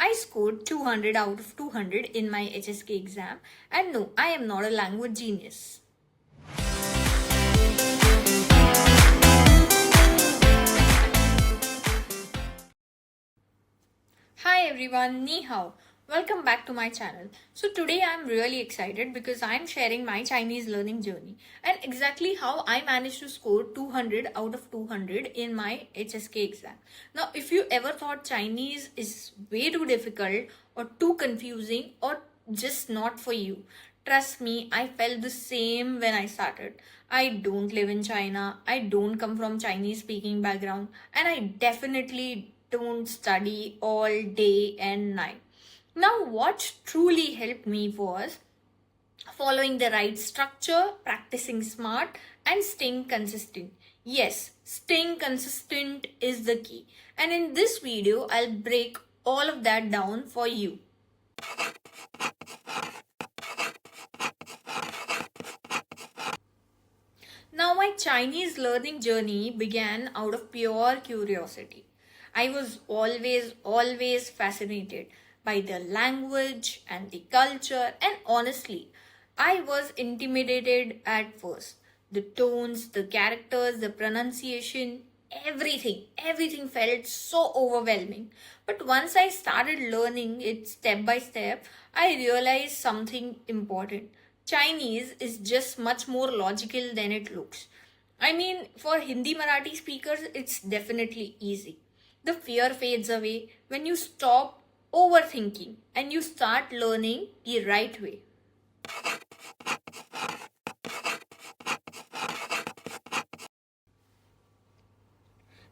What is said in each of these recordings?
I scored 200 out of 200 in my HSK exam, and no, I am not a language genius. Hi everyone, Ni Hao. Welcome back to my channel. So today I'm really excited because I'm sharing my Chinese learning journey and exactly how I managed to score 200 out of 200 in my HSK exam. Now, if you ever thought Chinese is way too difficult or too confusing or just not for you, trust me, I felt the same when I started. I don't live in China, I don't come from Chinese speaking background, and I definitely don't study all day and night. Now, what truly helped me was following the right structure, practicing smart, and staying consistent. Yes, staying consistent is the key. And in this video, I'll break all of that down for you. Now, my Chinese learning journey began out of pure curiosity. I was always fascinated by the language and the culture, and honestly, I was intimidated at first. The tones, the characters, the pronunciation, everything felt so overwhelming. But once I started learning it step by step, I realized something important. Chinese is just much more logical than it looks. I mean, for Hindi Marathi speakers, it's definitely easy. The fear fades away when you stop overthinking and you start learning the right way.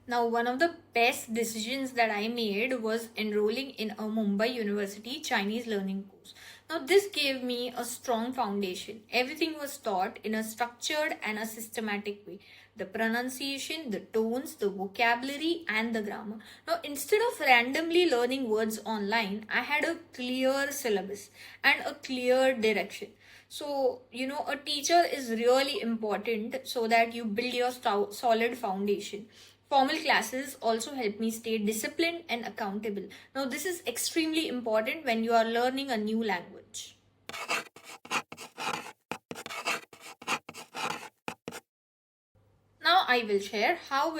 Now, one of the best decisions that I made was enrolling in a Mumbai University Chinese learning course. Now, this gave me a strong foundation. Everything was taught in a structured and a systematic way. The pronunciation, the tones, the vocabulary, and the grammar. Now, instead of randomly learning words online, I had a clear syllabus and a clear direction. So, a teacher is really important so that you build your solid foundation. Formal classes also help me stay disciplined and accountable. Now, this is extremely important when you are learning a new language. Now I will share how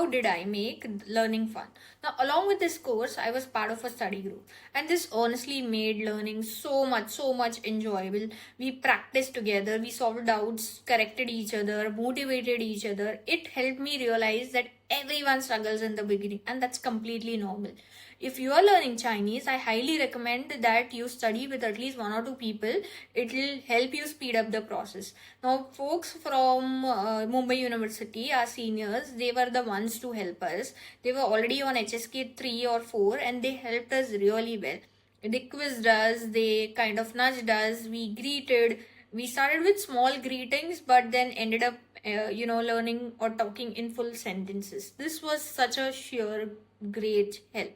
did I make learning fun. Now, along with this course, I was part of a study group, and this honestly made learning so much enjoyable. We practiced together, we solved doubts, corrected each other, motivated each other. It helped me realize that everyone struggles in the beginning, and that's completely normal. If you are learning Chinese, I highly recommend that you study with at least one or two people. It will help you speed up the process. Now, folks from Mumbai University, our seniors, they were the ones to help us. They were already on HSK 3 or 4 and they helped us really well. They quizzed us, they kind of nudged us, we started with small greetings but then ended up learning or talking in full sentences. This was such a sheer great help.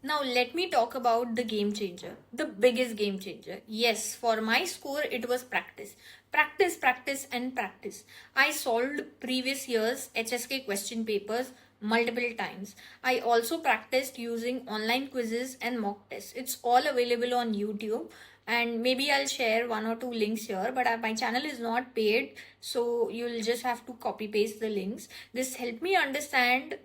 Now let me talk about the game changer, the biggest game changer. Yes, for my score it was practice. Practice and practice. I solved previous year's HSK question papers multiple times. I also practiced using online quizzes and mock tests. It's all available on YouTube, and maybe I'll share one or two links here, but my channel is not paid, so you'll just have to copy paste the links. This helped me understand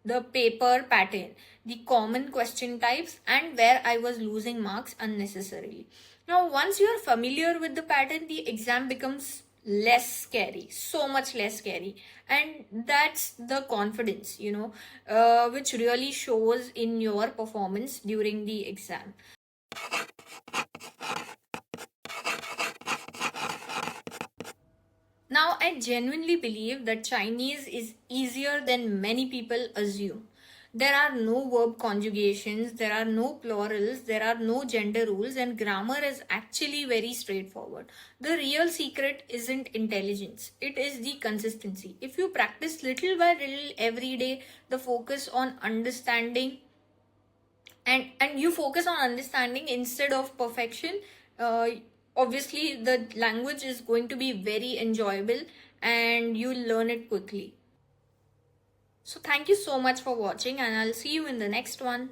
the paper pattern, the common question types, and where I was losing marks unnecessarily. Now, once you're familiar with the pattern, the exam becomes less scary, so much less scary, and that's the confidence, which really shows in your performance during the exam. Now, I genuinely believe that Chinese is easier than many people assume. There are no verb conjugations, there are no plurals, there are no gender rules, and grammar is actually very straightforward. The real secret isn't intelligence, it is the consistency. If you practice little by little every day, the focus on understanding and you focus on understanding instead of perfection, obviously the language is going to be very enjoyable and you'll learn it quickly. So thank you so much for watching, and I'll see you in the next one.